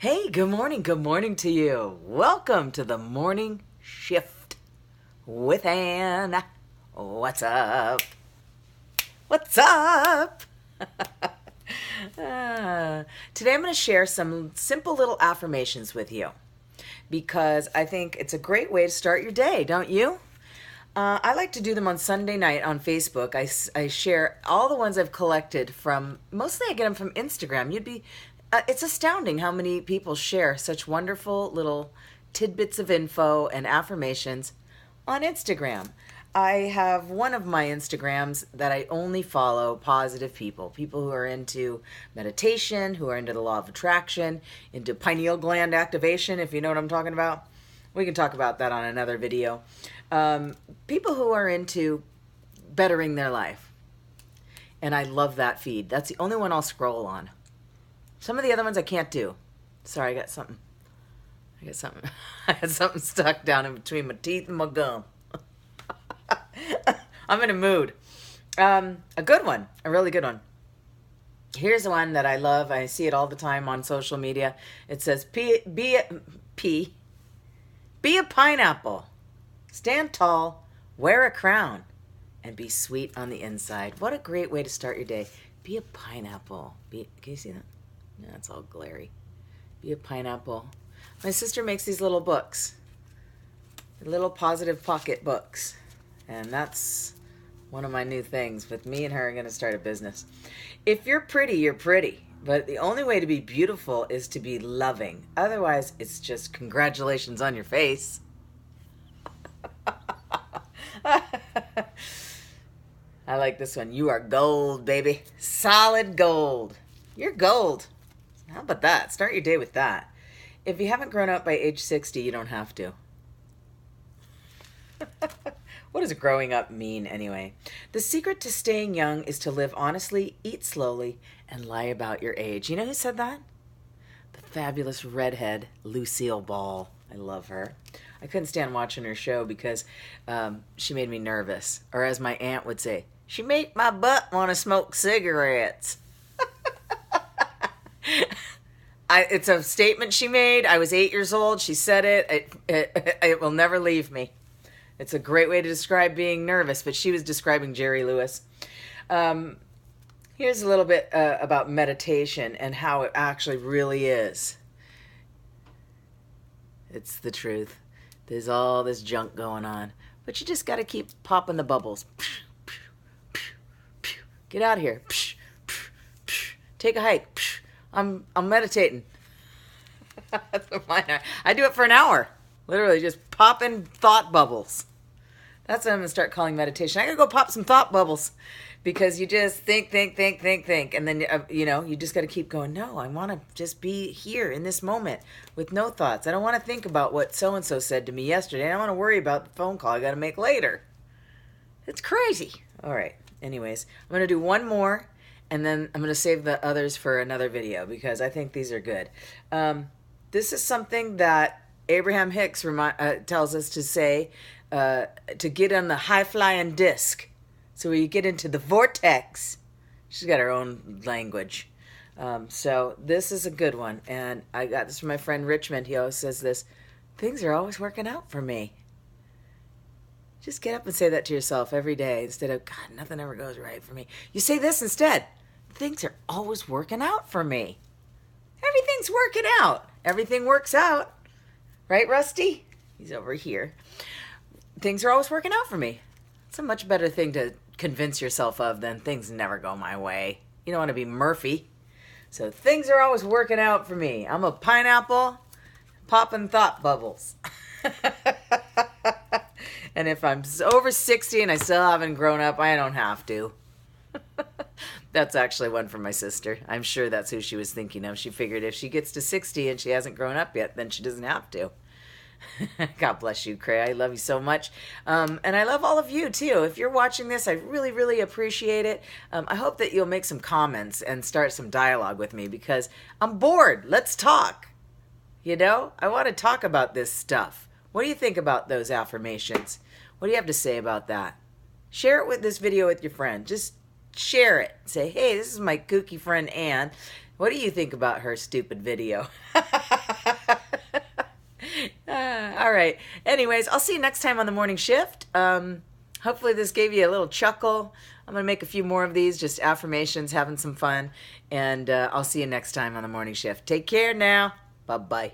Hey, good morning to you. Welcome to the morning shift with Ann. What's up? What's up? Today I'm going to share some simple little affirmations with you because I think it's a great way to start your day, don't you? I like to do them on Sunday night on Facebook. I share all the ones I've collected from, mostly I get them from Instagram. It's astounding how many people share such wonderful little tidbits of info and affirmations on Instagram. I have one of my Instagrams that I only follow positive people who are into meditation, who are into the law of attraction, into pineal gland activation, if you know what I'm talking about. We can talk about that on another video. People who are into bettering their life. And I love that feed. That's the only one I'll scroll on. Some of the other ones I can't do. Sorry, I got something. I had something stuck down in between my teeth and my gum. I'm in a mood. A good one. A really good one. Here's one that I love. I see it all the time on social media. It says, be a pineapple. Stand tall, wear a crown, and be sweet on the inside. What a great way to start your day. Be a pineapple. Can you see that? Yeah, it's all glary. Be a pineapple. My sister makes these little books. Little PositivePocket Books. And that's one of my new things. With me and her, I'm going to start a business. If you're pretty, you're pretty. But the only way to be beautiful is to be loving. Otherwise, it's just congratulations on your face. I like this one. You are gold, baby. Solid gold. You're gold. How about that? Start your day with that. If you haven't grown up by age 60, you don't have to. What does growing up mean anyway? The secret to staying young is to live honestly, eat slowly, and lie about your age. You know who said that? The fabulous redhead, Lucille Ball. I love her. I couldn't stand watching her show because she made me nervous. Or as my aunt would say, she made my butt want to smoke cigarettes. It's a statement she made. I was 8 years old. She said it. It will never leave me. It's a great way to describe being nervous, but she was describing Jerry Lewis. Here's a little bit about meditation and how it actually really is. It's the truth. There's all this junk going on, but you just got to keep popping the bubbles. Get out of here. Take a hike. I'm meditating. I do it for an hour. Literally just popping thought bubbles. That's what I'm going to start calling meditation. I got to go pop some thought bubbles because you just think. And then, you just got to keep going. No, I want to just be here in this moment with no thoughts. I don't want to think about what so-and-so said to me yesterday. I don't want to worry about the phone call I got to make later. It's crazy. All right. Anyways, I'm going to do one more. And then I'm going to save the others for another video because I think these are good. This is something that Abraham Hicks tells us to say to get on the high-flying disc. So when you get into the vortex, she's got her own language. So this is a good one. And I got this from my friend Richmond. He always says this, things are always working out for me. Just get up and say that to yourself every day instead of, God, nothing ever goes right for me. You say this instead. Things are always working out for me. Everything's working out. Everything works out. Right, Rusty? He's over here. Things are always working out for me. It's a much better thing to convince yourself of than things never go my way. You don't want to be Murphy. So things are always working out for me. I'm a pineapple popping thought bubbles. And if I'm over 60 and I still haven't grown up, I don't have to. That's actually one from my sister. I'm sure that's who she was thinking of. She figured if she gets to 60 and she hasn't grown up yet, then she doesn't have to. God bless you, Cray. I love you so much. And I love all of you, too. If you're watching this, I really, really appreciate it. I hope that you'll make some comments and start some dialogue with me because I'm bored. Let's talk. I want to talk about this stuff. What do you think about those affirmations? What do you have to say about that? Share it with this video with your friend. Just share it. Say, hey, this is my kooky friend Ann. What do you think about her stupid video? All right. Anyways, I'll see you next time on the morning shift. Hopefully this gave you a little chuckle. I'm going to make a few more of these, just affirmations, having some fun. And I'll see you next time on the morning shift. Take care now. Bye-bye.